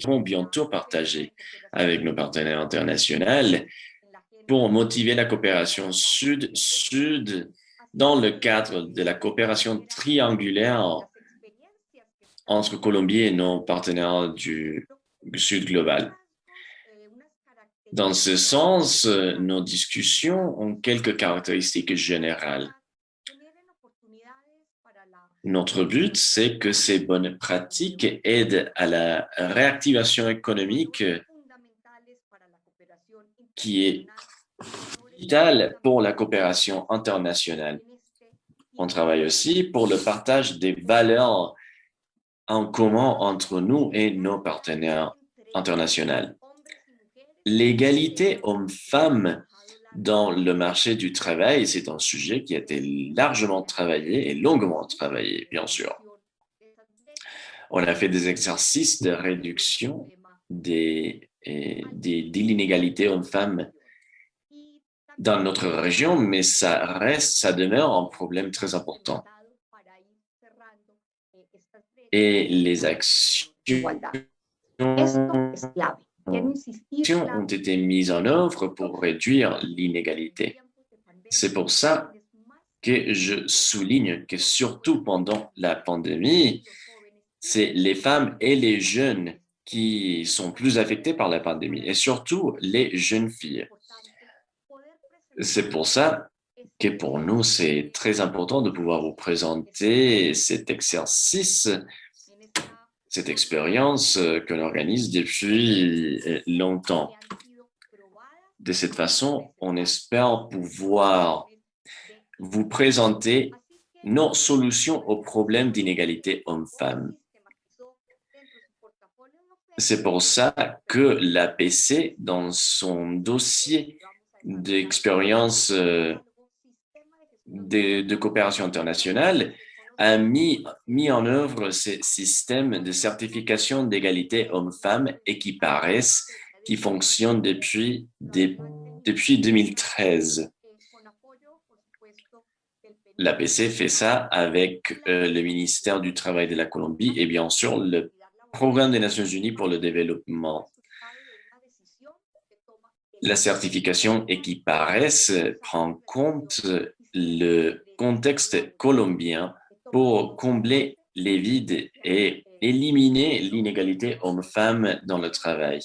vont bientôt partager avec nos partenaires internationaux pour motiver la coopération sud-sud dans le cadre de la coopération triangulaire entre Colombie et nos partenaires du Sud global. Dans ce sens, nos discussions ont quelques caractéristiques générales. Notre but, c'est que ces bonnes pratiques aident à la réactivation économique qui est vitale pour la coopération internationale. On travaille aussi pour le partage des valeurs en commun entre nous et nos partenaires internationaux. L'égalité hommes-femmes dans le marché du travail, c'est un sujet qui a été largement travaillé et longuement travaillé, bien sûr. On a fait des exercices de réduction de l'inégalité hommes-femmes dans notre région, mais ça demeure un problème très important. Et les actions ont été mises en œuvre pour réduire l'inégalité. C'est pour ça que je souligne que surtout pendant la pandémie, c'est les femmes et les jeunes qui sont plus affectés par la pandémie, et surtout les jeunes filles. C'est pour ça que pour nous, c'est très important de pouvoir vous présenter cet exercice, cette expérience qu'on organise depuis longtemps. De cette façon, on espère pouvoir vous présenter nos solutions aux problèmes d'inégalité hommes-femmes. C'est pour ça que l'APC, dans son dossier d'expérience de coopération internationale, a mis en œuvre ces systèmes de certification d'égalité hommes-femmes Equipares qui fonctionnent depuis 2013. L'APC fait ça avec le ministère du Travail de la Colombie et bien sûr le Programme des Nations Unies pour le développement. La certification Equipares prend compte le contexte colombien pour combler les vides et éliminer l'inégalité homme-femme dans le travail.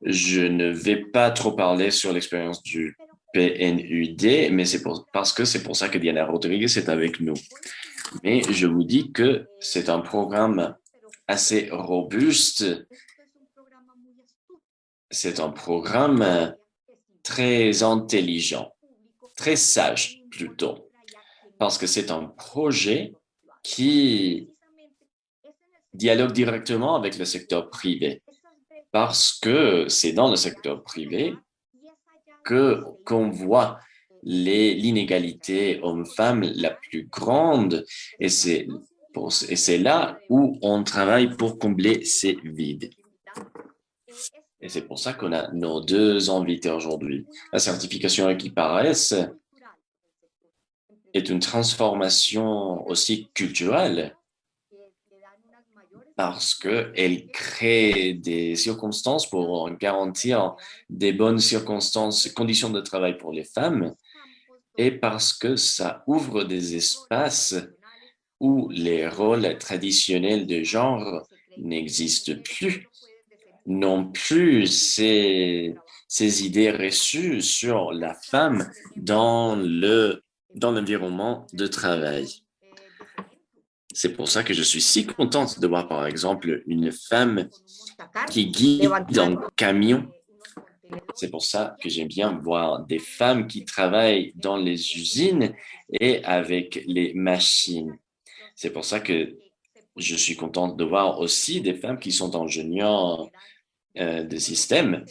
Je ne vais pas trop parler sur l'expérience du PNUD, mais parce que c'est pour ça que Diana Rodriguez est avec nous. Mais je vous dis que c'est un programme assez robuste. C'est un programme très intelligent, très sage plutôt, parce que c'est un projet qui dialogue directement avec le secteur privé, parce que c'est dans le secteur privé qu'on voit l'inégalité homme-femme la plus grande, et c'est là où on travaille pour combler ces vides. Et c'est pour ça qu'on a nos deux invités aujourd'hui. La certification Equipares est une transformation aussi culturelle parce qu'elle crée des circonstances pour garantir des bonnes conditions de travail pour les femmes et parce que ça ouvre des espaces où les rôles traditionnels de genre n'existent plus, non plus ces idées reçues sur la femme dans l'environnement de travail. C'est pour ça que je suis si contente de voir, par exemple, une femme qui guide un camion. C'est pour ça que j'aime bien voir des femmes qui travaillent dans les usines et avec les machines. C'est pour ça que je suis contente de voir aussi des femmes qui sont ingénieurs de système.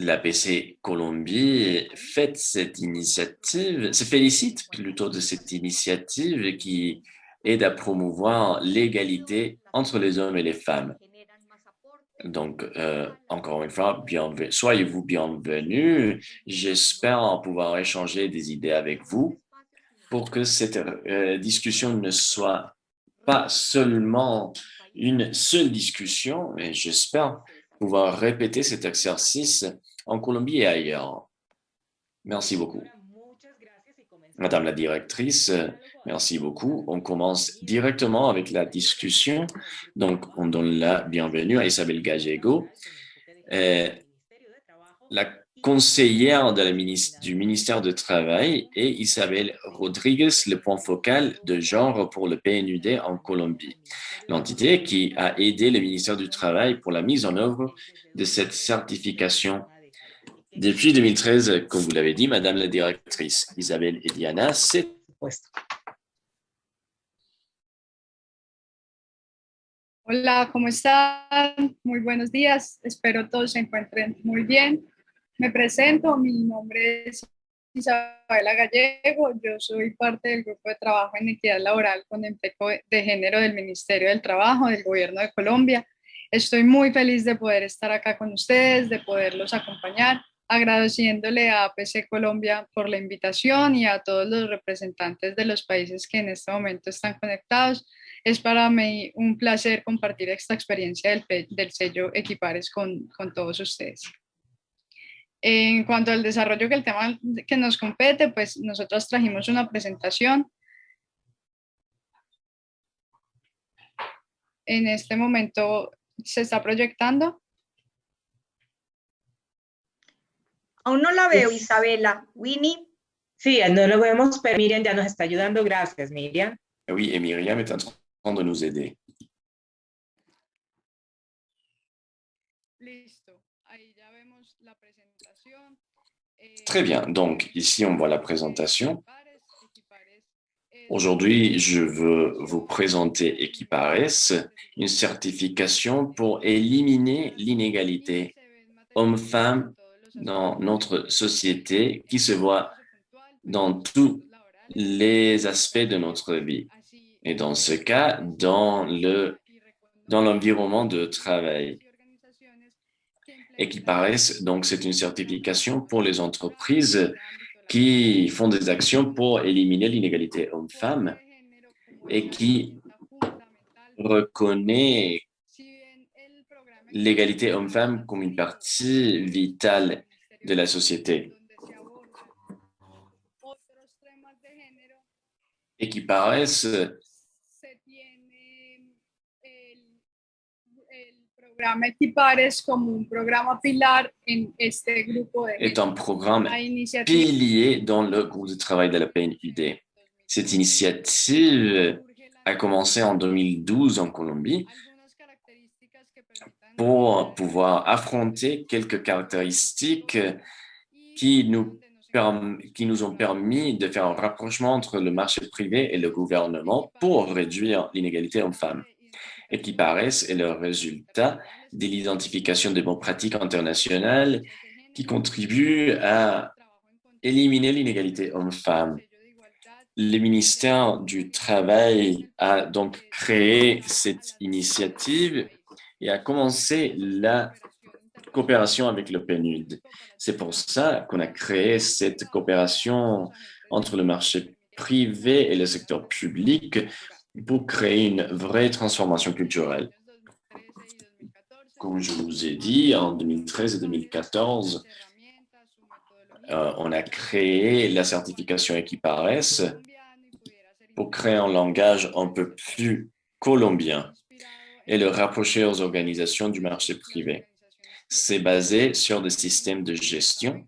L'APC Colombie fait cette initiative, se félicite plutôt de cette initiative qui aide à promouvoir l'égalité entre les hommes et les femmes. Donc, encore une fois, soyez-vous bienvenus. J'espère pouvoir échanger des idées avec vous pour que cette discussion ne soit pas seulement une seule discussion, mais j'espère pouvoir répéter cet exercice en Colombie et ailleurs. Merci beaucoup. Madame la directrice, merci beaucoup. On commence directement avec la discussion. Donc, on donne la bienvenue à Isabel Gallego, la conseillère du ministère du Travail, et Isabel Rodriguez, le point focal de genre pour le PNUD en Colombie, l'entité qui a aidé le ministère du Travail pour la mise en œuvre de cette certification. Depuis 2013, comme vous l'avez dit, Madame la directrice, Isabel et Diana, c'est... Hola, ¿cómo están? Muy buenos días. Espero todos se encuentren muy bien. Me presento, mi nombre es Isabela Gallego. Yo soy parte del grupo de trabajo en equidad laboral con empleo de género del Ministerio del Trabajo del Gobierno de Colombia. Estoy muy feliz de poder estar acá con ustedes, de poderlos acompañar, agradeciéndole a APC Colombia por la invitación y a todos los representantes de los países que en este momento están conectados. Es para mí un placer compartir esta experiencia del sello Equipares con todos ustedes. En cuanto al desarrollo que el tema que nos compete, pues nosotros trajimos una presentación. En este momento se está proyectando. Aún no la veo, Isabela. Winnie. Sí, no lo vemos, pero Miriam ya nos está ayudando. Gracias, Miriam. Oui, et Myriam est en train de nous aider. Listo. Ahí ya vemos la presentación. Très bien. Donc, ici, on voit la présentation. Aujourd'hui, je veux vous présenter Equipares, une certification pour éliminer l'inégalité homme-femme dans notre société qui se voit dans tous les aspects de notre vie. Et dans ce cas, dans l'environnement de travail. Equipares, donc c'est une certification pour les entreprises qui font des actions pour éliminer l'inégalité homme-femme et qui reconnaît l'égalité homme-femme comme une partie vitale de la société. Equipares Programa Equipares como un programa pilar en este grupo de est un programme pilier dans le groupe de travail de la PNUD. Cette initiative a commencé en 2012 en Colombie pour pouvoir affronter quelques caractéristiques qui nous ont permis de faire un rapprochement entre le marché privé et le gouvernement pour réduire l'inégalité homme-femme. Equipares est le résultat de l'identification des bonnes pratiques internationales qui contribuent à éliminer l'inégalité homme-femme. Le ministère du Travail a donc créé cette initiative et a commencé la coopération avec le PNUD. C'est pour ça qu'on a créé cette coopération entre le marché privé et le secteur public pour créer une vraie transformation culturelle. Comme je vous ai dit, en 2013 et 2014, on a créé la certification Equipares pour créer un langage un peu plus colombien et le rapprocher aux organisations du marché privé. C'est basé sur des systèmes de gestion.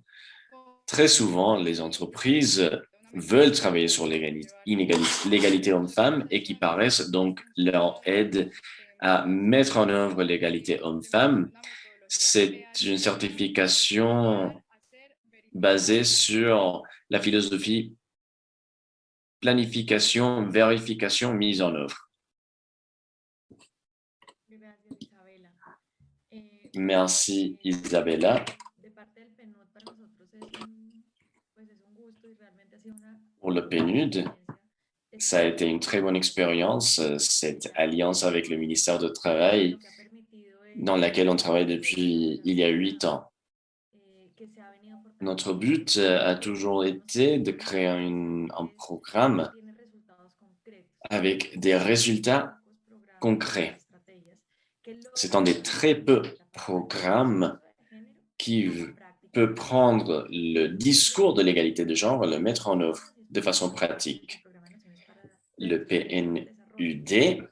Très souvent, les entreprises veulent travailler sur l'égalité homme-femme et Equipares donc leur aide à mettre en œuvre l'égalité homme-femme. C'est une certification basée sur la philosophie planification, vérification, mise en œuvre. Merci Isabella. Pour le PNUD, ça a été une très bonne expérience, cette alliance avec le ministère du Travail dans laquelle on travaille depuis il y a 8 ans. Notre but a toujours été de créer un programme avec des résultats concrets. C'est un des très peu programmes qui peut prendre le discours de l'égalité de genre et le mettre en œuvre de façon pratique. Le PNUD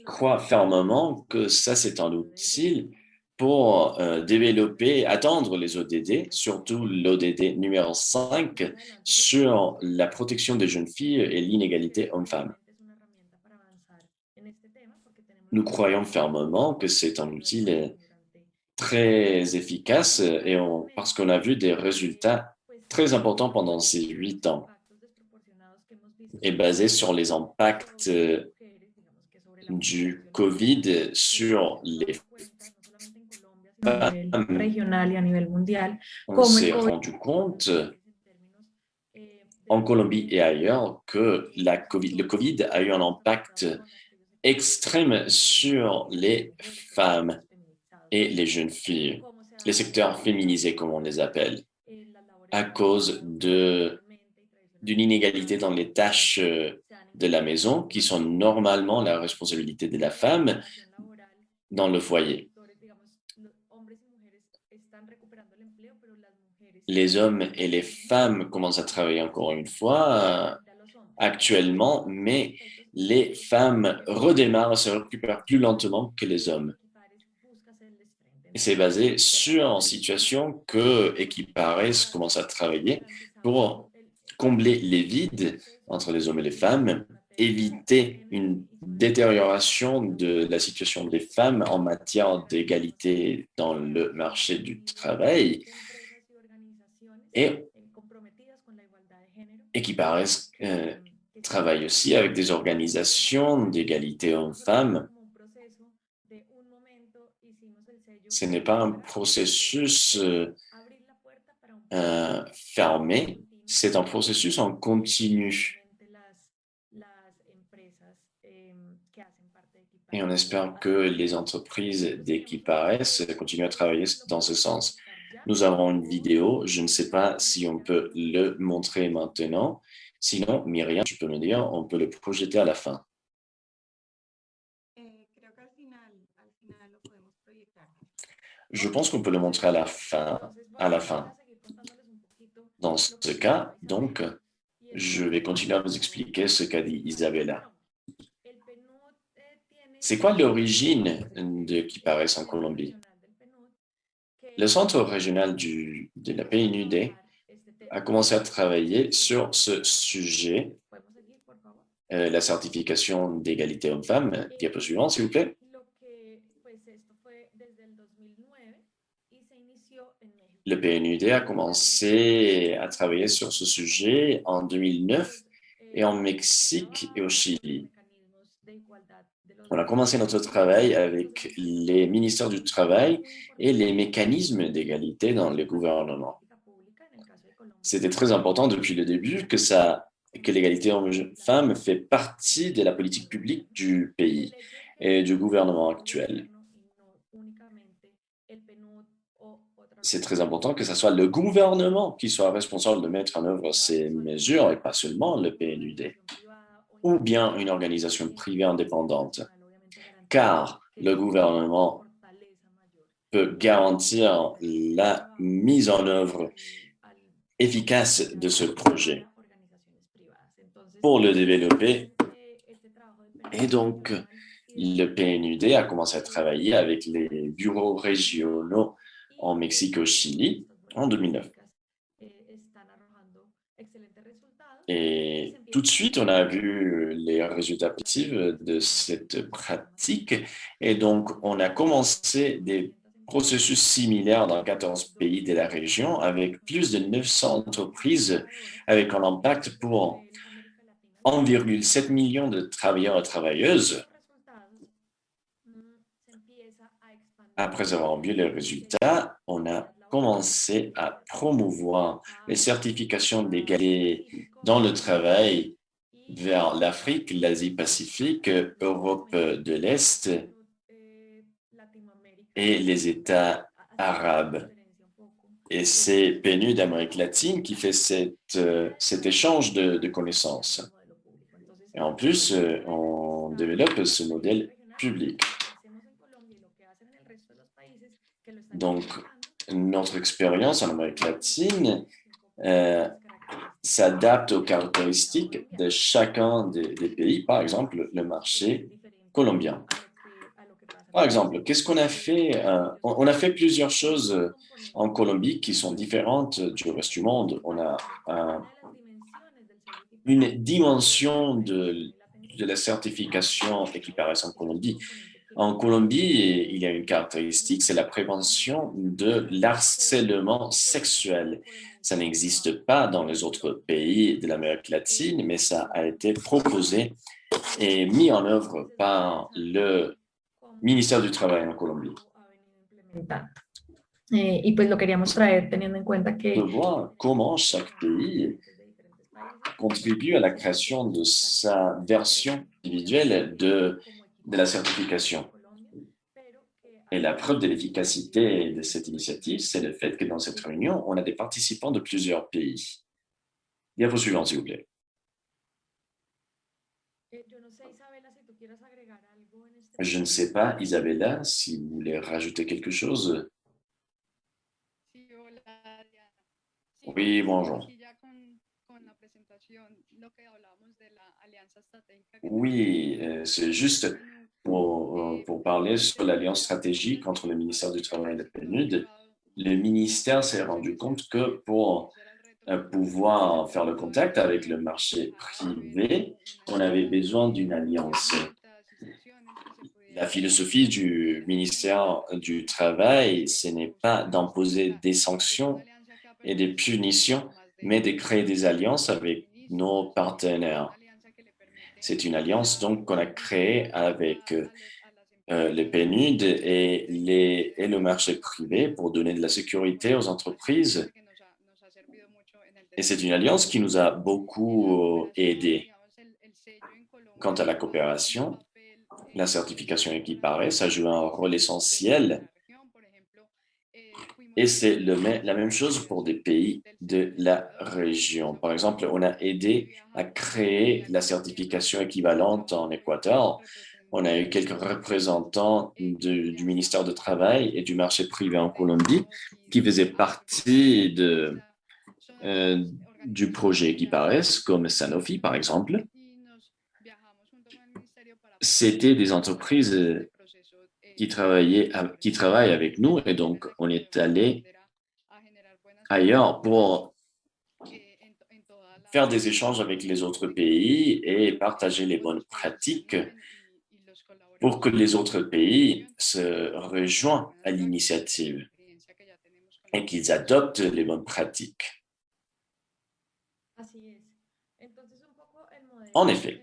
croit fermement que ça, c'est un outil pour développer, atteindre les ODD, surtout l'ODD numéro 5 sur la protection des jeunes filles et l'inégalité homme-femme. Nous croyons fermement que c'est un outil très efficace parce qu'on a vu des résultats très importants pendant ces 8 ans et basé sur les impacts du COVID sur les femmes. On s'est rendu compte en Colombie et ailleurs que le COVID a eu un impact extrême sur les femmes et les jeunes filles, les secteurs féminisés comme on les appelle, à cause d'une inégalité dans les tâches de la maison qui sont normalement la responsabilité de la femme dans le foyer. Les hommes et les femmes commencent à travailler encore une fois actuellement, mais les femmes redémarrent et se récupèrent plus lentement que les hommes. Et c'est basé sur une situation que Equipares commence à travailler pour combler les vides entre les hommes et les femmes, éviter une détérioration de la situation des femmes en matière d'égalité dans le marché du travail. Et Equipares travaille aussi avec des organisations d'égalité hommes-femmes. Ce n'est pas un processus fermé, c'est un processus en continu. Et on espère que les entreprises d'Equipares continuent à travailler dans ce sens. Nous avons une vidéo, je ne sais pas si on peut le montrer maintenant. Sinon, Myriam, tu peux me dire, on peut le projeter à la fin. Je pense qu'on peut le montrer à la fin. Dans ce cas, donc, je vais continuer à vous expliquer ce qu'a dit Isabella. C'est quoi l'origine d'Equipares en Colombie? Le centre régional de la PNUD a commencé à travailler sur ce sujet, la certification d'égalité homme-femme. Diapo suivante, s'il vous plaît. Le PNUD a commencé à travailler sur ce sujet en 2009 et en Mexique et au Chili. On a commencé notre travail avec les ministères du Travail et les mécanismes d'égalité dans le gouvernement. C'était très important depuis le début que l'égalité homme-femme fait partie de la politique publique du pays et du gouvernement actuel. C'est très important que ce soit le gouvernement qui soit responsable de mettre en œuvre ces mesures et pas seulement le PNUD ou bien une organisation privée indépendante, car le gouvernement peut garantir la mise en œuvre efficace de ce projet pour le développer. Et donc, le PNUD a commencé à travailler avec les bureaux régionaux en Mexique et au Chili en 2009. Et tout de suite, on a vu les résultats positifs de cette pratique. Et donc, on a commencé des processus similaires dans 14 pays de la région avec plus de 900 entreprises avec un impact pour 1,7 million de travailleurs et travailleuses. Après avoir vu les résultats, on a commencé à promouvoir les certifications d'égalité dans le travail vers l'Afrique, l'Asie-Pacifique, Europe de l'Est et les États arabes. Et c'est PNUD d'Amérique latine qui fait cet échange de connaissances. Et en plus, on développe ce modèle public. Donc, notre expérience en Amérique latine s'adapte aux caractéristiques de chacun des pays, par exemple le marché colombien. Par exemple, qu'est-ce qu'on a fait? On a fait plusieurs choses en Colombie qui sont différentes du reste du monde. On a une dimension de la certification qui paraît en Colombie. En Colombie, il y a une caractéristique, c'est la prévention de l'harcèlement sexuel. Ça n'existe pas dans les autres pays de l'Amérique latine, mais ça a été proposé et mis en œuvre par le ministère du Travail en Colombie. Y pues lo queríamos traer teniendo en cuenta De que voir comment chaque pays contribue à la création de sa version individuelle de la certification. Et la preuve de l'efficacité de cette initiative, c'est le fait que dans cette réunion, on a des participants de plusieurs pays. Diapo suivante, s'il vous plaît. Je ne sais pas, Isabella, si vous voulez rajouter quelque chose. Sí, hola, Diana. Sí, Oui, bonjour. aquí ya con la presentación, lo que hablábamos de la alianza estratégica que Oui, c'est juste tenemos, pour parler sur l'alliance stratégique entre le ministère du Travail et la PNUD. Le ministère s'est rendu compte que pour pouvoir faire le contact avec le marché privé, on avait besoin d'une alliance. La philosophie du ministère du Travail, ce n'est pas d'imposer des sanctions et des punitions, mais de créer des alliances avec nos partenaires. C'est une alliance donc qu'on a créée avec les PNUD et le marché privé pour donner de la sécurité aux entreprises. Et c'est une alliance qui nous a beaucoup aidés. Quant à la coopération, la certification équiparée, ça joue un rôle essentiel. Et c'est la même chose pour des pays de la région. Par exemple, on a aidé à créer la certification équivalente en Équateur. On a eu quelques représentants du ministère du Travail et du marché privé en Colombie qui faisaient partie du projet Equipares, comme Sanofi, par exemple. C'était des entreprises qui travaillent avec nous et donc on est allé ailleurs pour faire des échanges avec les autres pays et partager les bonnes pratiques pour que les autres pays se rejoignent à l'initiative et qu'ils adoptent les bonnes pratiques. En effet,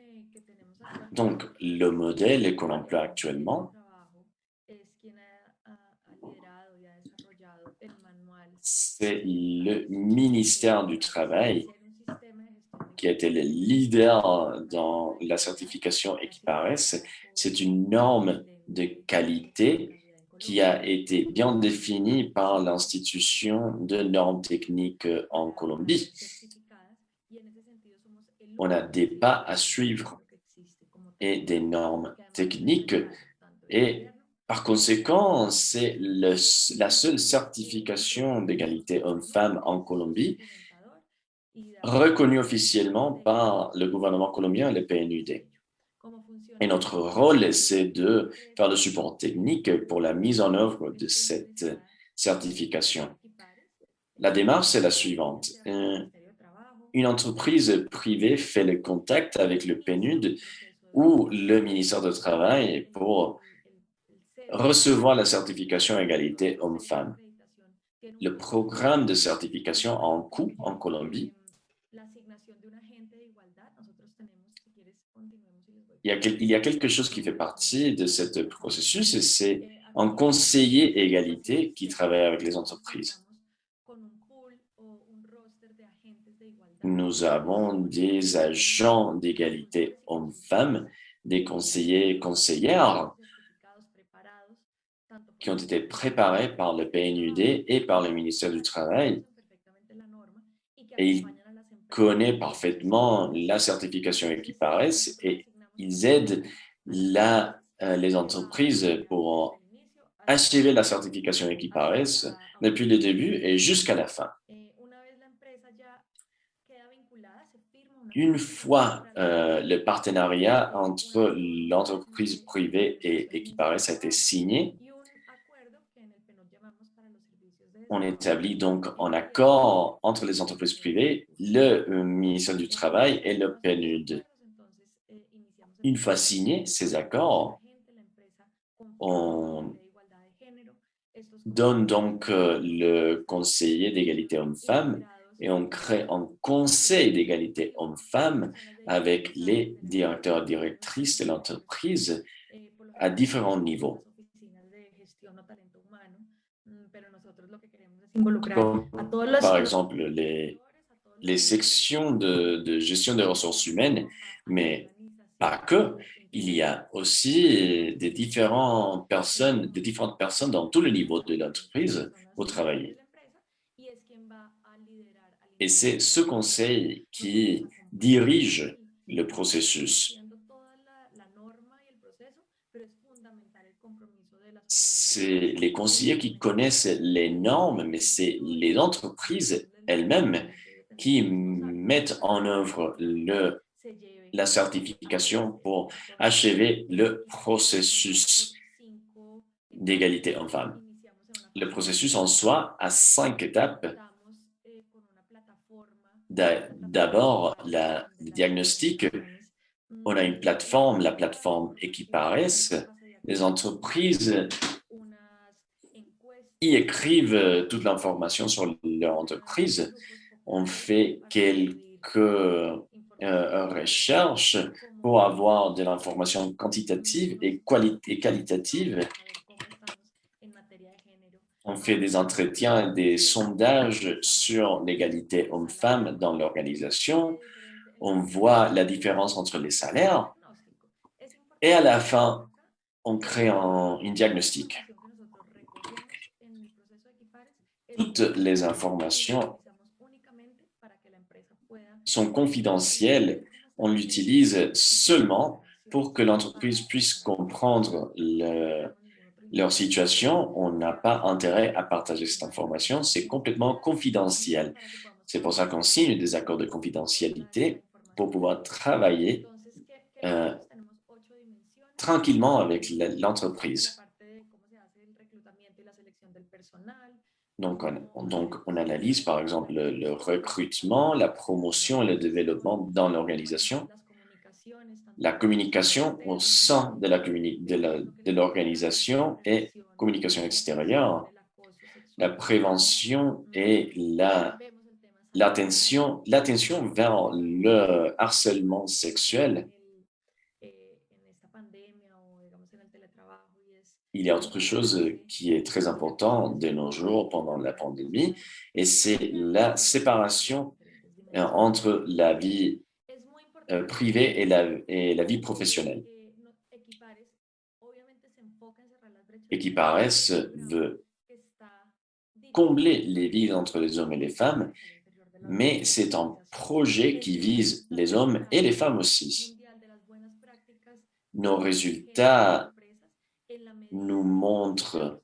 donc le modèle qu'on emploie actuellement, c'est le ministère du Travail qui a été le leader dans la certification Equipares. C'est une norme de qualité qui a été bien définie par l'institution de normes techniques en Colombie. On a des pas à suivre et des normes techniques et par conséquent, c'est la seule certification d'égalité homme-femme en Colombie reconnue officiellement par le gouvernement colombien et le PNUD. Et notre rôle, c'est de faire le support technique pour la mise en œuvre de cette certification. La démarche est la suivante. Une entreprise privée fait le contact avec le PNUD ou le ministère du Travail pour recevoir la certification égalité homme-femme. Le programme de certification en cours en Colombie, il y a quelque chose qui fait partie de ce processus et c'est un conseiller égalité qui travaille avec les entreprises. Nous avons des agents d'égalité hommes-femmes, des conseillers et conseillères qui ont été préparés par le PNUD et par le ministère du Travail. Et il connaît parfaitement la certification Equipares et ils aident les entreprises pour achever la certification Equipares depuis le début et jusqu'à la fin. Une fois le partenariat entre l'entreprise privée et Equipares a été signé, on établit donc un accord entre les entreprises privées, le ministère du Travail et le PNUD. Une fois signés ces accords, on donne donc le conseiller d'égalité homme-femme et on crée un conseil d'égalité homme-femme avec les directeurs et directrices de l'entreprise à différents niveaux. Comme, par exemple, les sections de gestion des ressources humaines, mais pas que. Il y a aussi des différentes personnes dans tous les niveaux de l'entreprise pour travailler. Et c'est ce conseil qui dirige le processus. C'est les conseillers qui connaissent les normes, mais c'est les entreprises elles-mêmes qui mettent en œuvre la certification pour achever le processus d'égalité homme-femme. Le processus en soi a 5 étapes. D'abord, le diagnostic. On a une plateforme, la plateforme Equipares. Les entreprises y écrivent toute l'information sur leur entreprise. On fait quelques recherches pour avoir de l'information quantitative et qualitative. On fait des entretiens et des sondages sur l'égalité homme-femme dans l'organisation. On voit la différence entre les salaires. Et à la fin, on crée un diagnostic. Toutes les informations sont confidentielles. On l'utilise seulement pour que l'entreprise puisse comprendre leur situation. On n'a pas intérêt à partager cette information. C'est complètement confidentiel. C'est pour ça qu'on signe des accords de confidentialité pour pouvoir travailler tranquillement avec l'entreprise. Donc, on analyse, par exemple, le recrutement, la promotion et le développement dans l'organisation, la communication au sein de l'organisation et communication extérieure, la prévention et l'attention vers le harcèlement sexuel. Il y a autre chose qui est très important de nos jours pendant la pandémie, et c'est la séparation entre la vie privée et la vie professionnelle. Equipares veut combler les vides entre les hommes et les femmes, mais c'est un projet qui vise les hommes et les femmes aussi. Nos résultats nous montrent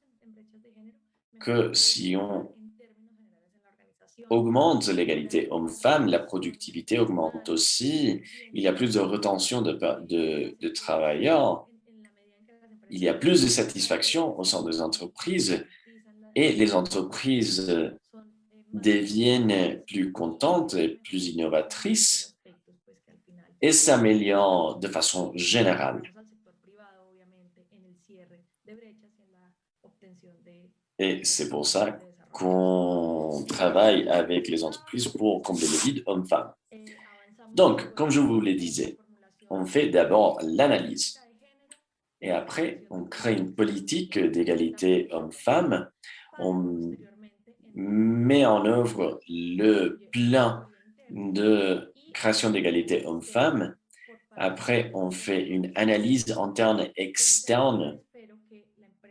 que si on augmente l'égalité homme-femme, la productivité augmente aussi, il y a plus de rétention de travailleurs, il y a plus de satisfaction au sein des entreprises et les entreprises deviennent plus contentes et plus innovatrices et s'améliorent de façon générale. Et c'est pour ça qu'on travaille avec les entreprises pour combler le vide homme-femme. Donc, comme je vous le disais, on fait d'abord l'analyse. Et après, on crée une politique d'égalité homme-femme. On met en œuvre le plan de création d'égalité homme-femme. Après, on fait une analyse interne et externe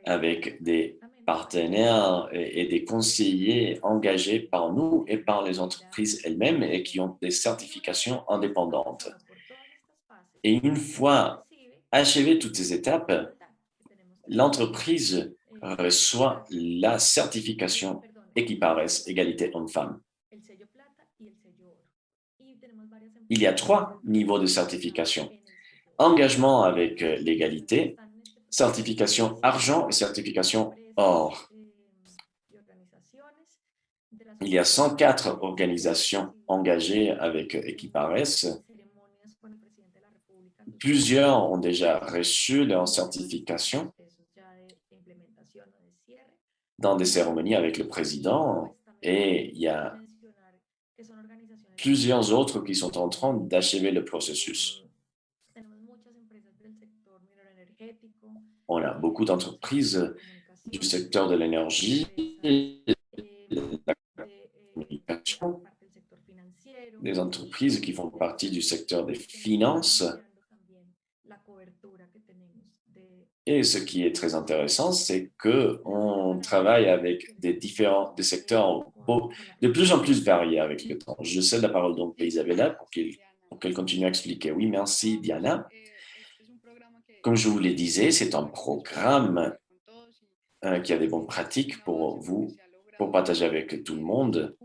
avec des partenaires et des conseillers engagés par nous et par les entreprises elles-mêmes et qui ont des certifications indépendantes. Et une fois achevées toutes ces étapes, l'entreprise reçoit la certification Equipares, égalité homme-femme. Il y a 3 niveaux de certification. Engagement avec l'égalité, certification argent et certification or. Il y a 104 organisations engagées avec Equipares. Plusieurs ont déjà reçu leur certification dans des cérémonies avec le président et il y a plusieurs autres qui sont en train d'achever le processus. On a beaucoup d'entreprises du secteur de l'énergie, de la communication, des entreprises qui font partie du secteur des finances. Et ce qui est très intéressant, c'est qu'on travaille avec des secteurs de plus en plus variés avec le temps. Je cède la parole donc à Isabella pour qu'elle continue à expliquer. Oui, merci Diana. Comme je vous le disais, c'est un programme qui a des bonnes pratiques pour vous, pour partager avec tout le monde.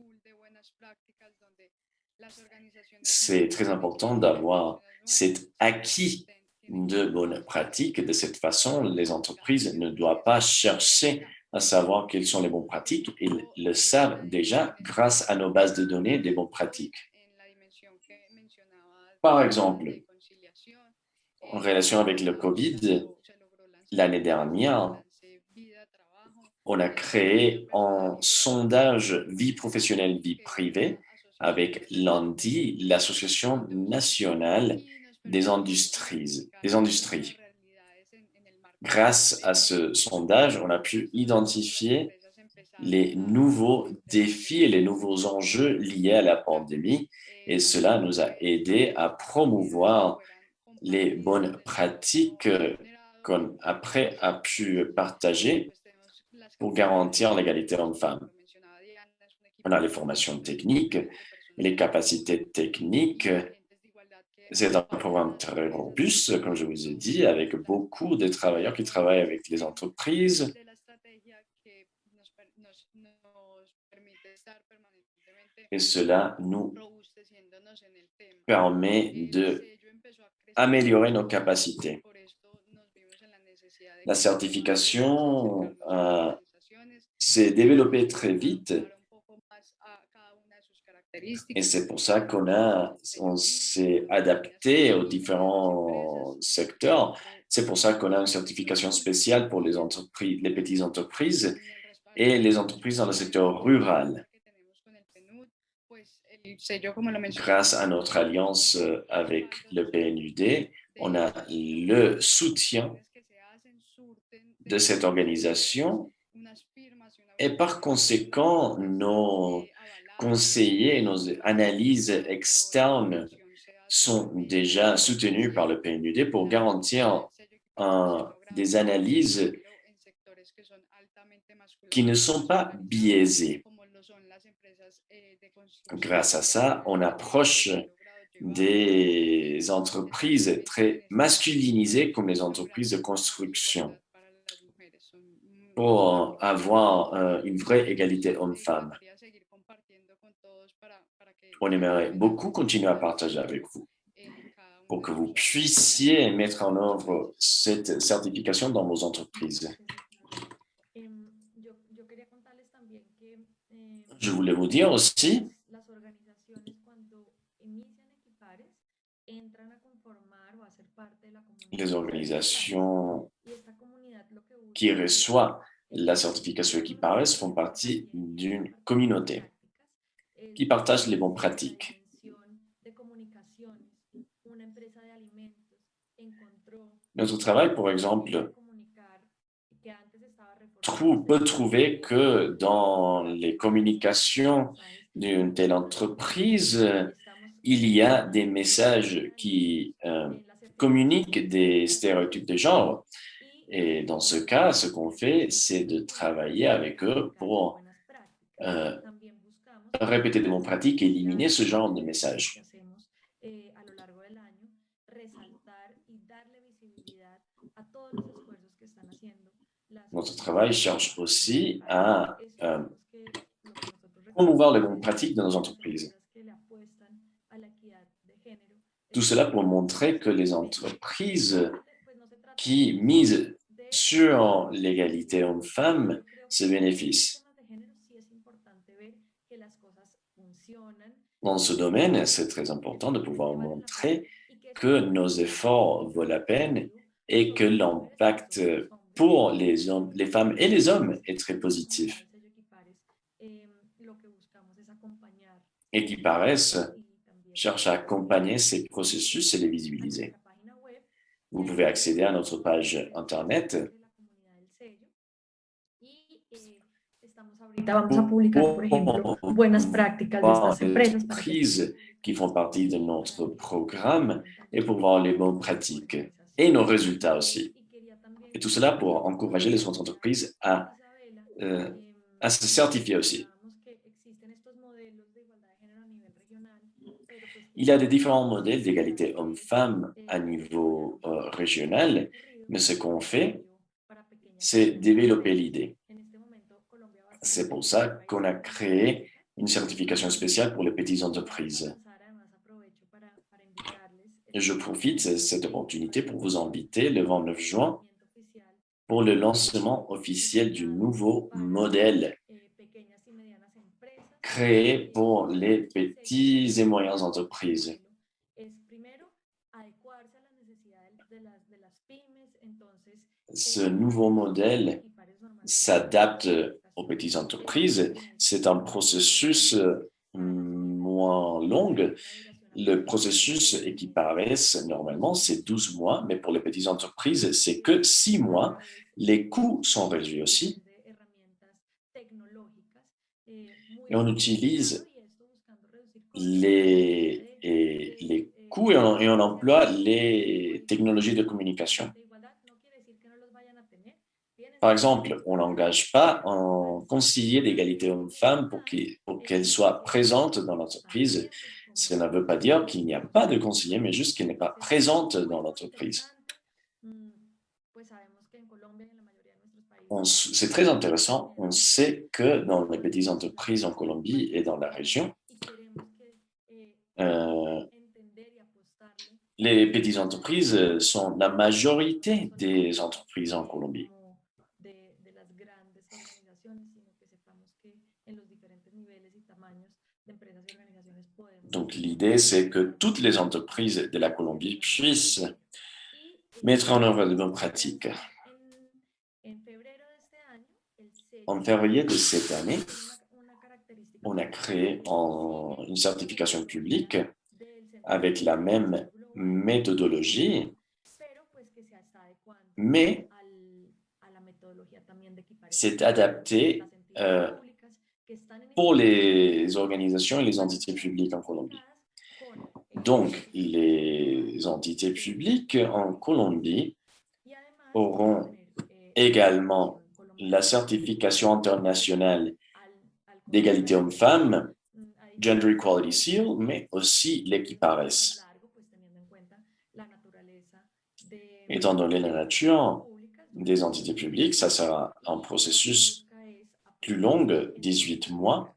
C'est très important d'avoir cet acquis de bonnes pratiques. De cette façon, les entreprises ne doivent pas chercher à savoir quelles sont les bonnes pratiques. Ils le savent déjà grâce à nos bases de données des bonnes pratiques. Par exemple, en relation avec le COVID, l'année dernière, on a créé un sondage vie professionnelle, vie privée avec l'ANDI, l'Association nationale des industries. Grâce à ce sondage, on a pu identifier les nouveaux défis et les nouveaux enjeux liés à la pandémie et cela nous a aidé à promouvoir les bonnes pratiques qu'on après a pu partager pour garantir l'égalité homme-femme. On a les formations techniques, les capacités techniques. C'est un programme très robuste, comme je vous ai dit, avec beaucoup de travailleurs qui travaillent avec les entreprises. Et cela nous permet d'améliorer nos capacités. La certification s'est développée très vite et c'est pour ça qu'on s'est adapté aux différents secteurs. C'est pour ça qu'on a une certification spéciale pour les entreprises, les petites entreprises et les entreprises dans le secteur rural. Grâce à notre alliance avec le PNUD, on a le soutien de cette organisation et par conséquent, nos conseillers, nos analyses externes sont déjà soutenus par le PNUD pour garantir des analyses qui ne sont pas biaisées. Grâce à ça, on approche des entreprises très masculinisées comme les entreprises de construction pour avoir une vraie égalité homme-femme. On aimerait beaucoup continuer à partager avec vous pour que vous puissiez mettre en œuvre cette certification dans vos entreprises. Je voulais vous dire aussi les organisations qui reçoivent la certification Equipares font partie d'une communauté qui partage les bonnes pratiques. Notre travail, par exemple, peut trouver que dans les communications d'une telle entreprise, il y a des messages qui communiquent des stéréotypes de genre Et dans ce cas, ce qu'on fait, c'est de travailler avec eux pour répéter de bonnes pratiques et éliminer ce genre de messages. Notre travail cherche aussi à promouvoir les bonnes pratiques dans nos entreprises. Tout cela pour montrer que les entreprises qui misent sur l'égalité homme-femme se bénéficient. Dans ce domaine, c'est très important de pouvoir montrer que nos efforts valent la peine et que l'impact pour les hommes, les femmes et les hommes est très positif. Equipares cherche à accompagner ces processus et les visibiliser. Vous pouvez accéder à notre page Internet. Ahorita vamos a publicar, por ejemplo, buenas prácticas de estas empresas. Les entreprises qui font partie de notre programme et pour voir les bonnes pratiques et nos résultats aussi. Et tout cela pour encourager les autres entreprises à se certifier aussi. Il y a des différents modèles d'égalité homme-femme à niveau régional, mais ce qu'on fait, c'est développer l'idée. C'est pour ça qu'on a créé une certification spéciale pour les petites entreprises. Et je profite de cette opportunité pour vous inviter le 29 juin pour le lancement officiel du nouveau modèle créé pour les petites et moyennes entreprises. Ce nouveau modèle s'adapte aux petites entreprises. C'est un processus moins long. Le processus Equipares, normalement, c'est 12 mois, mais pour les petites entreprises, c'est que 6 mois. Les coûts sont réduits aussi. Et on utilise les coûts et on emploie les technologies de communication. Par exemple, on n'engage pas un conseiller d'égalité homme-femme pour qu'elle soit présente dans l'entreprise. Cela ne veut pas dire qu'il n'y a pas de conseiller, mais juste qu'elle n'est pas présente dans l'entreprise. C'est très intéressant. On sait que dans les petites entreprises en Colombie et dans la région, les petites entreprises sont la majorité des entreprises en Colombie. Donc, l'idée, c'est que toutes les entreprises de la Colombie puissent mettre en œuvre de bonnes pratiques. En février de cette année, on a créé une certification publique avec la même méthodologie, mais c'est adapté pour les organisations et les entités publiques en Colombie. Donc, les entités publiques en Colombie auront également la certification internationale d'égalité homme-femme, Gender Equality Seal, mais aussi l'Equipares. Étant donné la nature des entités publiques, ça sera un processus plus long, 18 mois,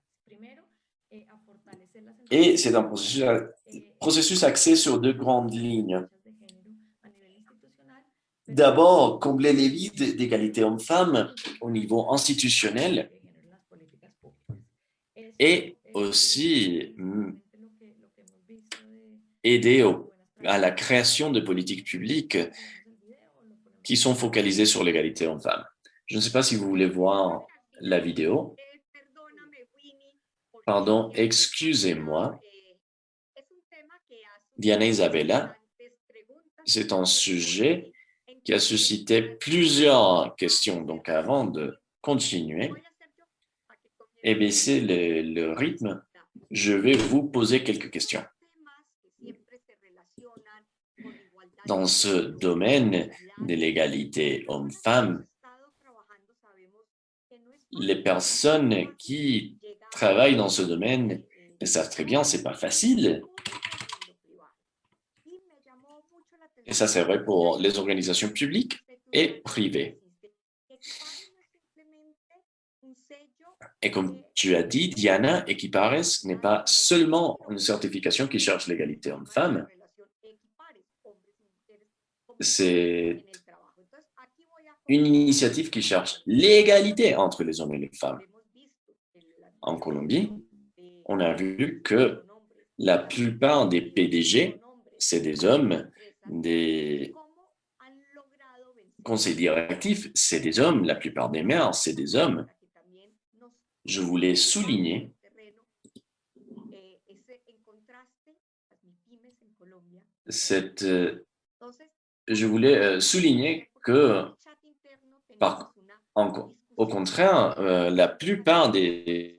et c'est un processus axé sur 2 grandes lignes. D'abord, combler les vides d'égalité homme-femme au niveau institutionnel et aussi aider à la création de politiques publiques qui sont focalisées sur l'égalité homme-femme. Je ne sais pas si vous voulez voir la vidéo. Pardon, excusez-moi. Diana Isabella, c'est un sujet qui a suscité plusieurs questions. Donc, avant de continuer et baisser le rythme, je vais vous poser quelques questions. Dans ce domaine de l'égalité homme-femme, les personnes qui travaillent dans ce domaine le savent très bien, c'est pas facile. Et ça, c'est vrai pour les organisations publiques et privées. Et comme tu as dit, Diana, Equipares n'est pas seulement une certification qui cherche l'égalité homme-femme, c'est une initiative qui cherche l'égalité entre les hommes et les femmes. En Colombie, on a vu que la plupart des PDG, c'est des hommes, des conseils directifs, c'est des hommes, la plupart des maires, c'est des hommes. Je voulais souligner que, au contraire, la plupart des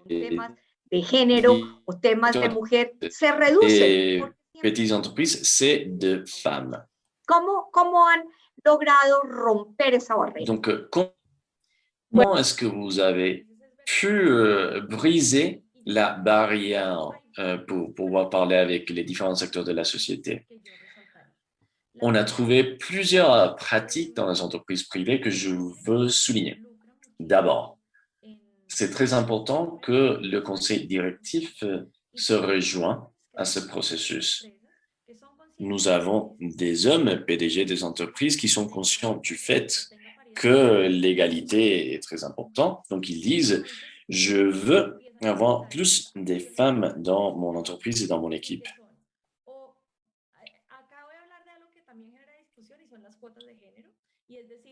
petites entreprises, c'est de femmes. Donc, comment est-ce que vous avez pu briser la barrière pour pouvoir parler avec les différents secteurs de la société? On a trouvé plusieurs pratiques dans les entreprises privées que je veux souligner. D'abord, c'est très important que le conseil directif se rejoigne à ce processus. Nous avons des hommes PDG des entreprises qui sont conscients du fait que l'égalité est très importante. Donc, ils disent, je veux avoir plus de femmes dans mon entreprise et dans mon équipe.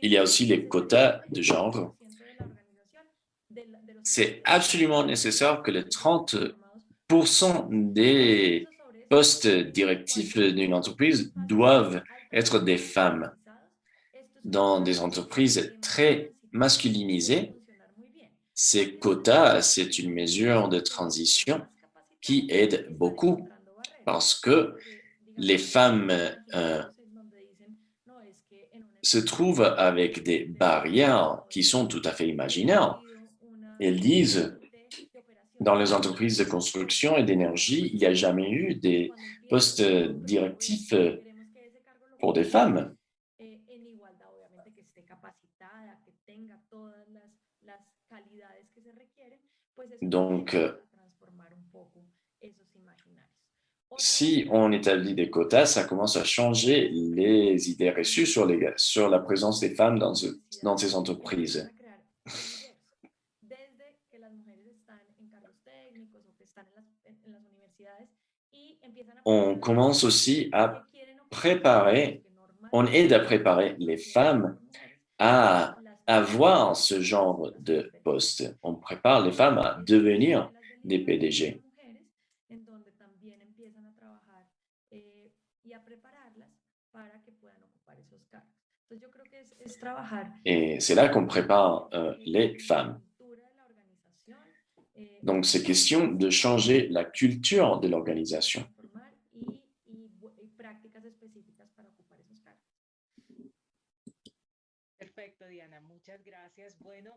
Il y a aussi les quotas de genre. C'est absolument nécessaire que les 30% des postes directifs d'une entreprise doivent être des femmes. Dans des entreprises très masculinisées, ces quotas, c'est une mesure de transition qui aide beaucoup parce que les femmes se trouvent avec des barrières qui sont tout à fait imaginaires. Elles disent, dans les entreprises de construction et d'énergie, il n'y a jamais eu des postes directifs pour des femmes. Donc, si on établit des quotas, ça commence à changer les idées reçues sur la présence des femmes dans ces entreprises. On commence aussi à on aide à préparer les femmes à avoir ce genre de poste. On prépare les femmes à devenir des PDG. Et c'est là qu'on prépare les femmes. Donc, c'est question de changer la culture de l'organisation.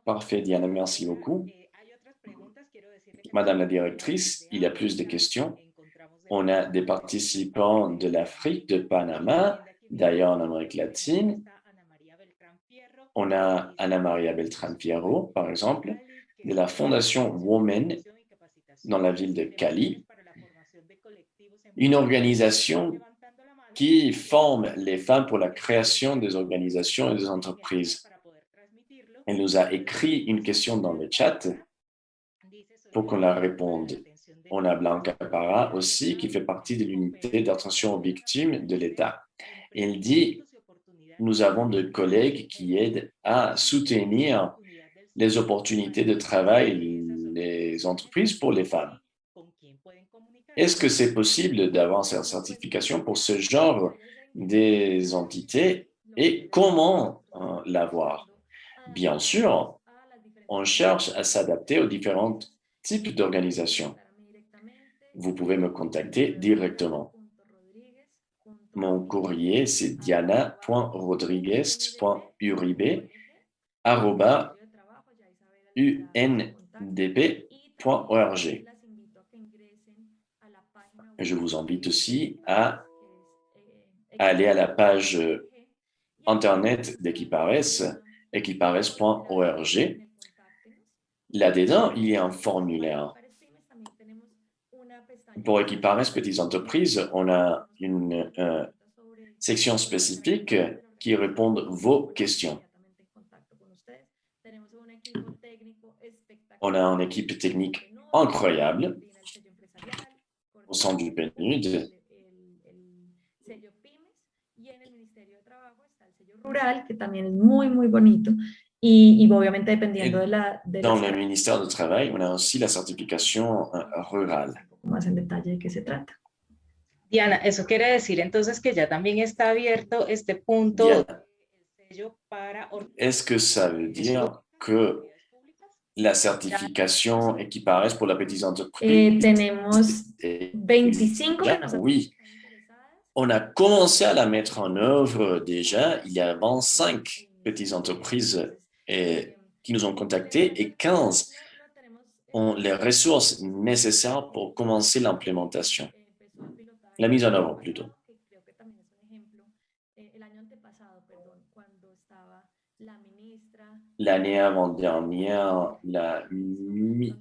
Parfait, Diana, merci beaucoup. Madame la directrice, il y a plus de questions. On a des participants de l'Afrique, de Panama, d'ailleurs en Amérique latine. On a Ana Maria Beltrán Fierro, par exemple, de la Fondation Women dans la ville de Cali, une organisation qui forme les femmes pour la création des organisations et des entreprises. Elle nous a écrit une question dans le chat pour qu'on la réponde. On a Blanca Parra aussi, qui fait partie de l'unité d'attention aux victimes de l'État. Elle dit, nous avons des collègues qui aident à soutenir les opportunités de travail, les entreprises pour les femmes. Est-ce que c'est possible d'avoir cette certification pour ce genre des entités et comment l'avoir? Bien sûr, on cherche à s'adapter aux différents types d'organisations. Vous pouvez me contacter directement. Mon courrier, c'est diana.rodriguez.uribe@undp.org. Je vous invite aussi à aller à la page internet d'Equipares, equipares.org. Là-dedans, il y a un formulaire. Pour Equipares Petites Entreprises, on a une section spécifique qui répond à vos questions. On a une équipe technique incroyable au sein du PNUD. Rural, que también es muy, muy bonito. Y obviamente dependiendo de Dans le ministère du Travail, on a aussi la certification rurale. Más en detalle de qué se trata. Diana, eso quiere decir entonces que ya también está abierto este punto del sello para... Est-ce que ça veut dire que la certification Equipares pour la petite entreprise... Tenemos 25 Oui. On a commencé à la mettre en œuvre déjà. Il y a 25 petites entreprises qui nous ont contactés et 15 ont les ressources nécessaires pour commencer l'implémentation. La mise en œuvre, plutôt. L'année avant-dernière,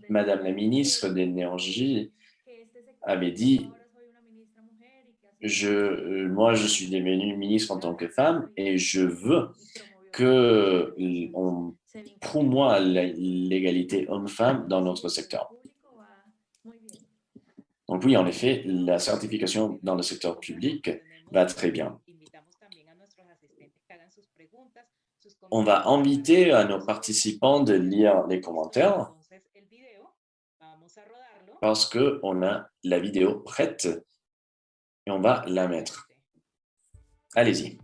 Madame la ministre de l'Énergie avait dit moi, je suis devenue ministre en tant que femme et je veux qu'on promouvoie l'égalité homme-femme dans notre secteur. Donc oui, en effet, la certification dans le secteur public va très bien. On va inviter à nos participants de lire les commentaires parce qu'on a la vidéo prête et on va la mettre. Allez-y.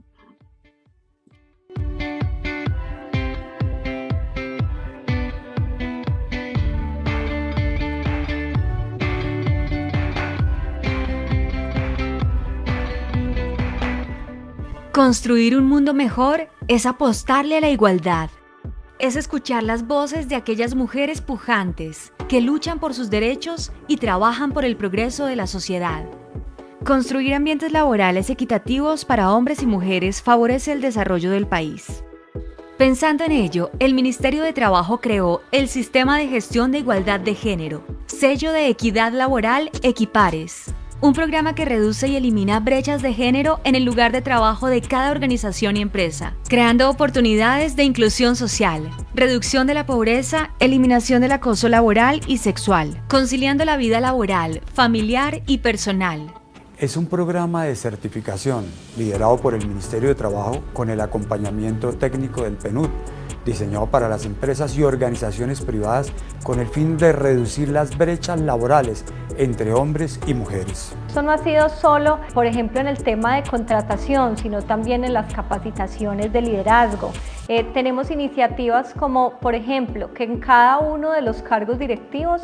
Construir un mundo mejor es apostarle a la igualdad. Es escuchar las voces de aquellas mujeres pujantes que luchan por sus derechos y trabajan por el progreso de la sociedad. Construir ambientes laborales equitativos para hombres y mujeres favorece el desarrollo del país. Pensando en ello, el Ministerio de Trabajo creó el Sistema de Gestión de Igualdad de Género, Sello de Equidad Laboral Equipares, un programa que reduce y elimina brechas de género en el lugar de trabajo de cada organización y empresa, creando oportunidades de inclusión social, reducción de la pobreza, eliminación del acoso laboral y sexual, conciliando la vida laboral, familiar y personal. Es un programa de certificación liderado por el Ministerio de Trabajo con el acompañamiento técnico del PNUD, diseñado para las empresas y organizaciones privadas con el fin de reducir las brechas laborales entre hombres y mujeres. Esto no ha sido solo, por ejemplo, en el tema de contratación, sino también en las capacitaciones de liderazgo. Tenemos iniciativas como, por ejemplo, que en cada uno de los cargos directivos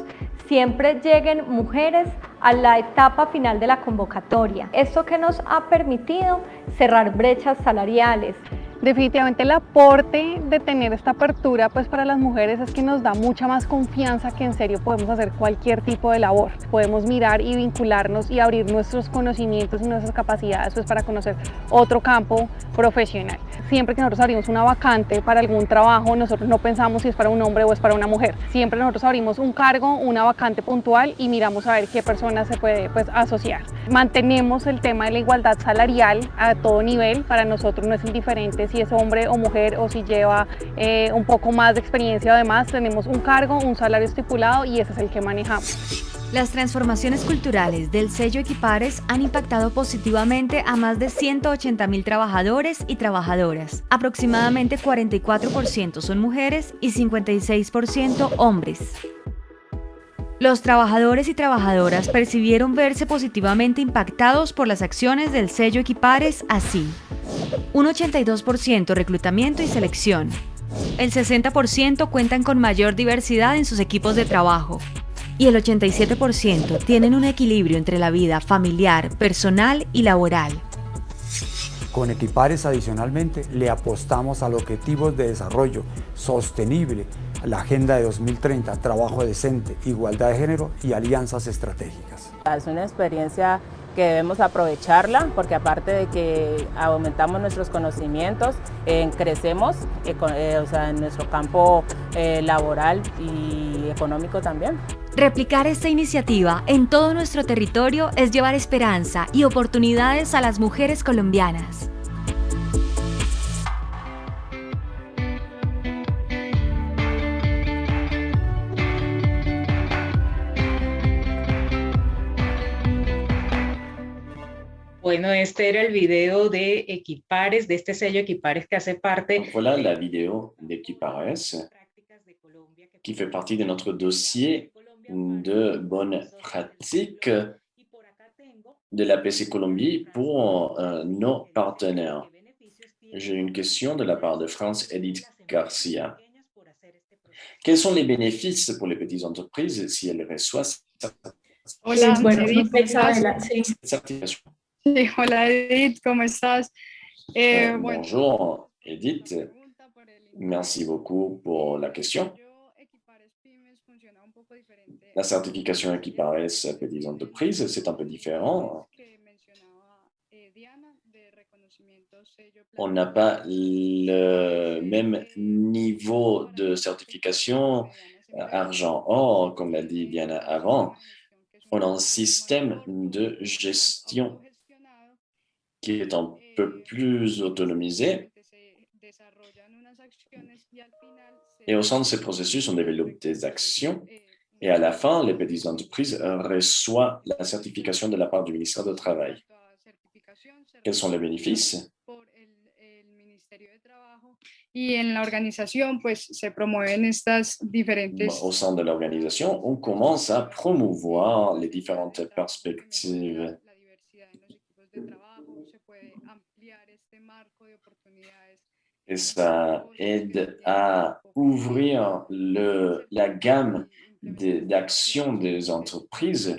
siempre lleguen mujeres a la etapa final de la convocatoria. Esto que nos ha permitido cerrar brechas salariales. Definitivamente el aporte de tener esta apertura pues para las mujeres es que nos da mucha más confianza que en serio podemos hacer cualquier tipo de labor. Podemos mirar y vincularnos y abrir nuestros conocimientos y nuestras capacidades pues para conocer otro campo profesional. Siempre que nosotros abrimos una vacante para algún trabajo, nosotros no pensamos si es para un hombre o es para una mujer. Siempre nosotros abrimos un cargo, una vacante puntual y miramos a ver qué persona se puede pues asociar. Mantenemos el tema de la igualdad salarial a todo nivel. Para nosotros no es indiferente si es hombre o mujer o si lleva un poco más de experiencia. Además tenemos un cargo, un salario estipulado y ese es el que manejamos. Las transformaciones culturales del sello Equipares han impactado positivamente a más de 180.000 trabajadores y trabajadoras. Aproximadamente 44% son mujeres y 56% hombres. Los trabajadores y trabajadoras percibieron verse positivamente impactados por las acciones del sello Equipares así: un 82% reclutamiento y selección, el 60% cuentan con mayor diversidad en sus equipos de trabajo y el 87% tienen un equilibrio entre la vida familiar, personal y laboral. Con Equipares, adicionalmente, le apostamos a los objetivos de desarrollo sostenible, la Agenda de 2030, trabajo decente, igualdad de género y alianzas estratégicas. Es una experiencia que debemos aprovecharla porque aparte de que aumentamos nuestros conocimientos, crecemos en nuestro campo laboral y económico también. Replicar esta iniciativa en todo nuestro territorio es llevar esperanza y oportunidades a las mujeres colombianas. Bueno, este era el video de Equipares, de este sello Equipares que hace parte. Voilà la vidéo d'Equipares qui fait partie de notre dossier de bonnes pratiques de l'APC Colombie pour nos partenaires. J'ai une question de la part de France Edith Garcia. Quels sont les bénéfices pour les petites entreprises si elles reçoivent Hola, Bueno, Edith, no sé, ¿cómo estás? Isabela, sí. cette certification? Sí, hola, Edith, ¿cómo estás? Bueno, Bonjour Edith, merci beaucoup pour la question. La certification Equipares Petites Entreprises, c'est un peu différent. On n'a pas le même niveau de certification argent-or, comme l'a dit Diana avant. On a un système de gestion qui est un peu plus autonomisé. Et au sein de ces processus, on développe des actions. Et à la fin, les petites entreprises reçoivent la certification de la part du ministère du Travail. Quels sont les bénéfices? Y en la organización, pues, se promueven estas diferentes... Au sein de l'organisation, on commence à promouvoir les différentes perspectives. Et ça aide à ouvrir la gamme d'actions des entreprises.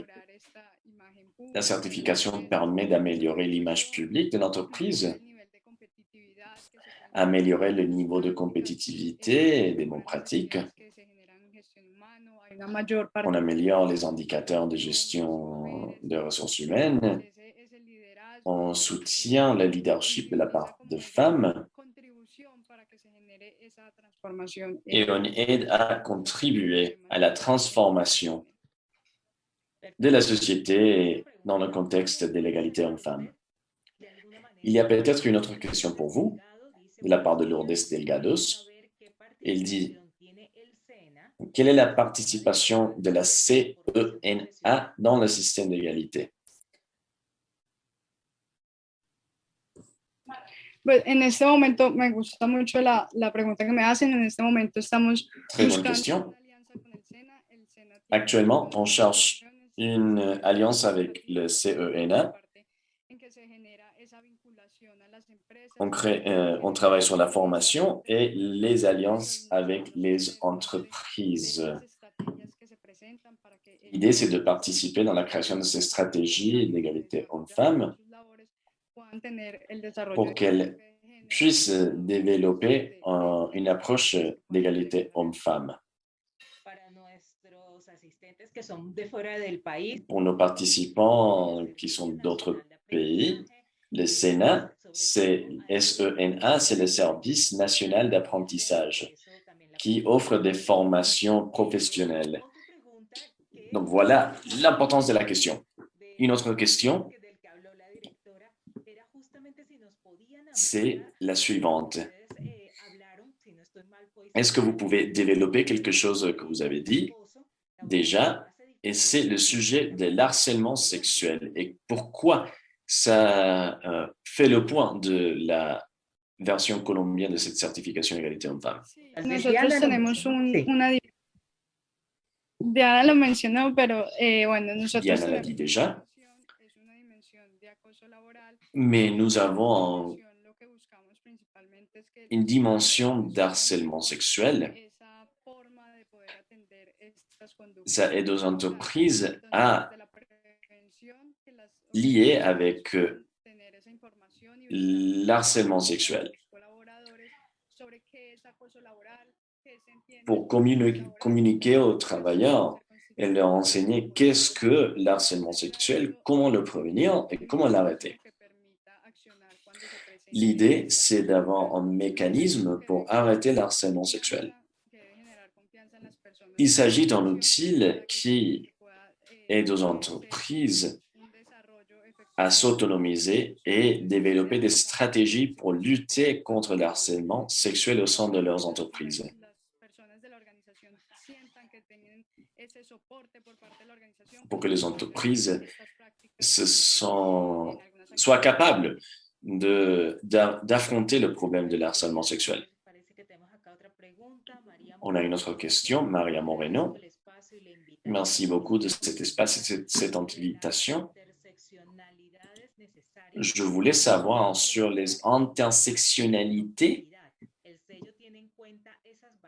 La certification permet d'améliorer l'image publique de l'entreprise, améliorer le niveau de compétitivité et des bonnes pratiques. On améliore les indicateurs de gestion des ressources humaines. On soutient le leadership de la part de femmes. Et on aide à contribuer à la transformation de la société dans le contexte de l'égalité homme-femme. Il y a peut-être une autre question pour vous, de la part de Lourdes Delgados. Elle dit, quelle est la participation de la CENA dans le système d'égalité? Pues en este momento me gusta mucho la pregunta que me hacen. En este momento estamos Très bonne question. Actuellement, on cherche une alliance avec le CENA. On travaille sur la formation et les alliances avec les entreprises. L'idée, c'est de participer dans la création de ces stratégies d'égalité hommes-femmes pour qu'elles puissent développer une approche d'égalité hommes-femmes. Pour nos participants qui sont d'autres pays, le SENA, SENA, c'est le Service national d'apprentissage qui offre des formations professionnelles. Donc voilà l'importance de la question. Une autre question, c'est la suivante. Est-ce que vous pouvez développer quelque chose que vous avez dit déjà? Et c'est le sujet de l'harcèlement sexuel. Et pourquoi ça fait le point de la version colombienne de cette certification égalité homme-femme? Nosotros tenemos una... Diana lo mencionó, pero bueno, nosotros... Diana l'a dit déjà. Mais nous avons une dimension d'harcèlement sexuel. Ça aide aux entreprises à lier avec l'harcèlement sexuel. Pour communiquer aux travailleurs et leur enseigner qu'est-ce que l'harcèlement sexuel, comment le prévenir et comment l'arrêter. L'idée, c'est d'avoir un mécanisme pour arrêter l'harcèlement sexuel. Il s'agit d'un outil qui aide aux entreprises à s'autonomiser et développer des stratégies pour lutter contre le harcèlement sexuel au sein de leurs entreprises. Pour que les entreprises soient capables d'affronter le problème de l'harcèlement sexuel. On a une autre question, Maria Moreno. Merci beaucoup de cet espace et de cette invitation. Je voulais savoir sur les intersectionnalités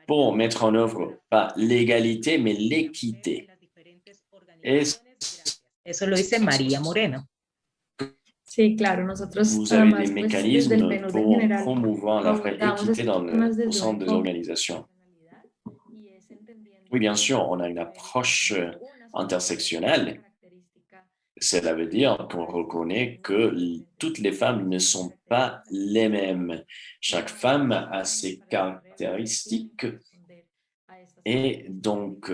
pour mettre en œuvre pas l'égalité, mais l'équité. Eso lo dice María Moreno. Sí, claro, nosotros Vous avez además, des pues, desde el mécanismes PNUD en pour general, promouvoir la vraie abordamos équité estos temas au desde sein un des enfoque organisations. Oui, bien sûr, on a une approche intersectionnelle. Cela veut dire qu'on reconnaît que toutes les femmes ne sont pas les mêmes. Chaque femme a ses caractéristiques et donc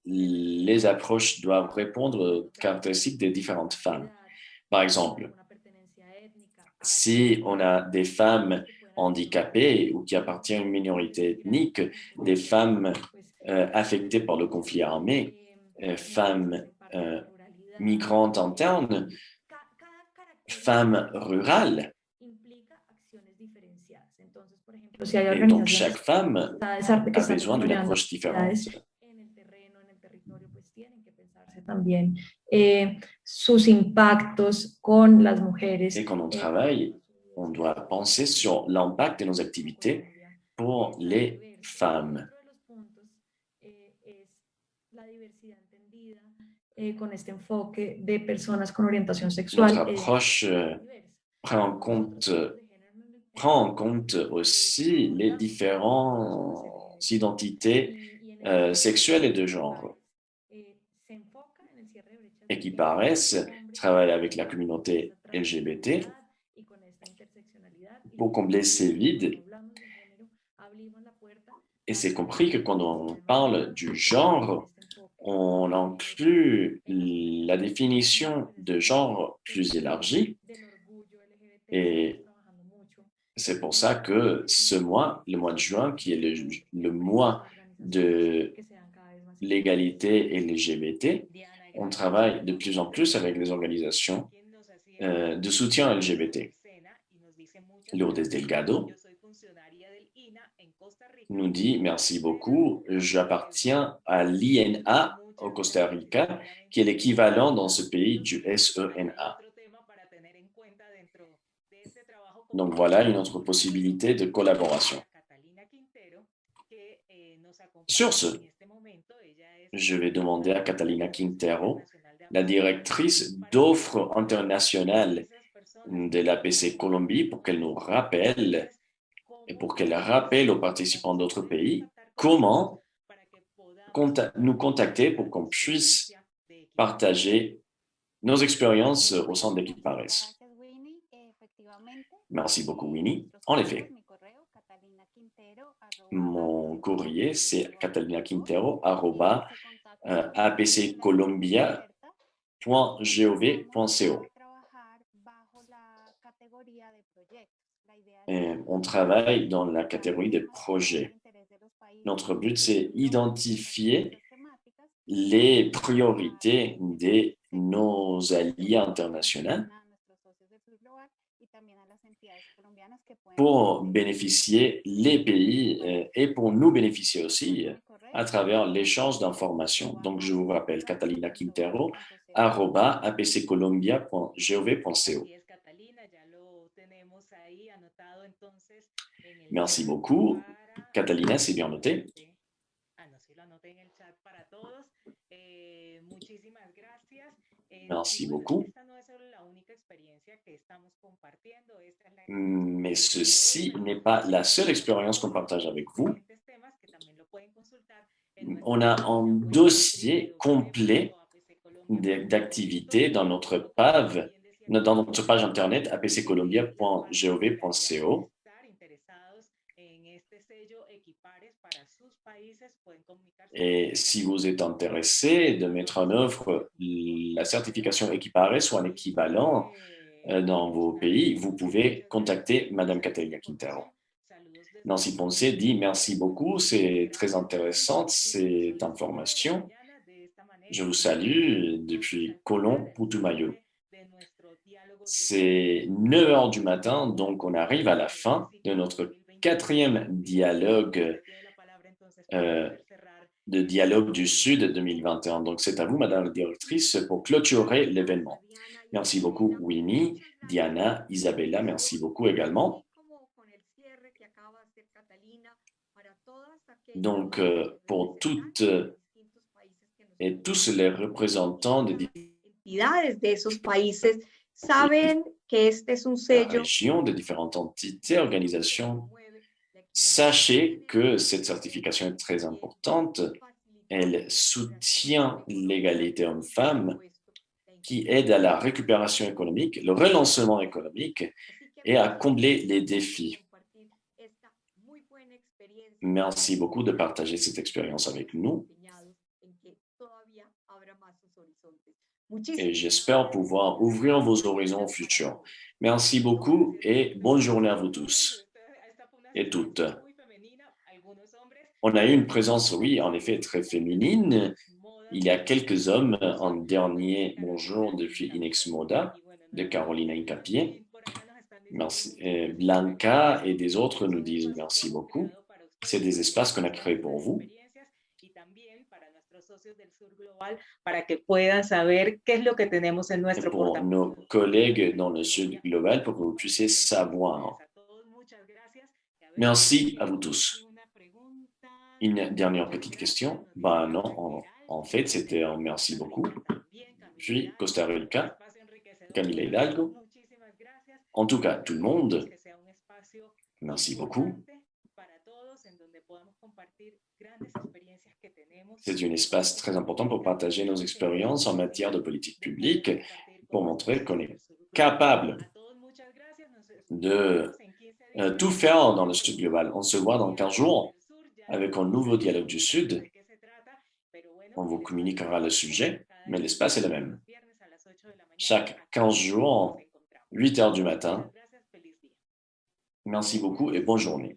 les approches doivent répondre aux caractéristiques des différentes femmes. Par exemple, si on a des femmes handicapées ou qui appartiennent à une minorité ethnique, des femmes affectées par le conflit armé, femmes migrantes internes, femmes rurales. Et donc, chaque femme a besoin d'une approche différente. También sus impactos con las mujeres. Et quand on travaille, on doit penser sur l'impact de nos activités pour les femmes. Con este enfoque de personas con orientación sexual. Notre approche prend en compte aussi les différentes identités sexuelles et de genre et qui paraissent travailler avec la communauté LGBT pour combler ces vides. Et c'est compris que quand on parle du genre, on inclut la définition de genre plus élargie. Et c'est pour ça que ce mois, le mois de juin, qui est le mois de l'égalité LGBT, on travaille de plus en plus avec les organisations de soutien LGBT. Lourdes Delgado nous dit « Merci beaucoup, j'appartiens à l'INA au Costa Rica, qui est l'équivalent dans ce pays du SENA. » Donc voilà une autre possibilité de collaboration. Sur ce, je vais demander à Catalina Quintero, la directrice d'offres internationales de l'APC Colombie, pour qu'elle nous rappelle et pour qu'elle rappelle aux participants d'autres pays comment nous contacter pour qu'on puisse partager nos expériences au sein d'Equipares. Merci beaucoup, Winnie. En effet, mon courrier, c'est catalinaquintero@apccolombia.gov.co. On travaille dans la catégorie des projets. Notre but, c'est identifier les priorités de nos alliés internationaux pour bénéficier les pays et pour nous bénéficier aussi à travers l'échange d'informations. Donc, je vous rappelle, Catalina Quintero, @apccolombia.gov.co. Merci beaucoup. Catalina, c'est bien noté. Merci beaucoup. Mais ceci n'est pas la seule expérience qu'on partage avec vous. On a un dossier complet d'activités dans notre page internet apccolombia.gov.co. Et si vous êtes intéressé de mettre en œuvre la certification Equipares ou un équivalent dans vos pays, vous pouvez contacter Madame Catalina Quintero. Nancy Ponce dit « Merci beaucoup, c'est très intéressant cette information. Je vous salue depuis Colón, Putumayo. » C'est 9 heures du matin, donc on arrive à la fin de notre 4e dialogue de Dialogue du Sud 2021. Donc, c'est à vous, Madame la Directrice, pour clôturer l'événement. Merci beaucoup, Winnie, Diana, Isabella, merci beaucoup également. Donc, pour toutes et tous les représentants de esos países saben que este es un sello régions, de différentes entités, organisations, sachez que cette certification est très importante. Elle soutient l'égalité homme-femme, qui aide à la récupération économique, le relancement économique et à combler les défis. Merci beaucoup de partager cette expérience avec nous. Et j'espère pouvoir ouvrir vos horizons futurs. Merci beaucoup et bonne journée à vous tous et toutes. On a eu une présence, oui, en effet, très féminine. Il y a quelques hommes en dernier bonjour depuis Inex Moda, de Carolina Incapié. Merci. Blanca et des autres nous disent merci beaucoup. C'est des espaces qu'on a créés pour vous. Et pour nos collègues dans le Sud global, pour que vous puissiez savoir. Merci à vous tous. Une dernière petite question? Ben non, en fait, c'était un merci beaucoup. Puis Costa Rica, Camila Hidalgo. En tout cas, tout le monde, merci beaucoup. C'est un espace très important pour partager nos expériences en matière de politique publique, pour montrer qu'on est capable de tout faire dans le Sud global. On se voit dans 15 jours avec un nouveau dialogue du Sud. On vous communiquera le sujet, mais l'espace est le même. Chaque 15 jours, 8 heures du matin. Merci beaucoup et bonne journée.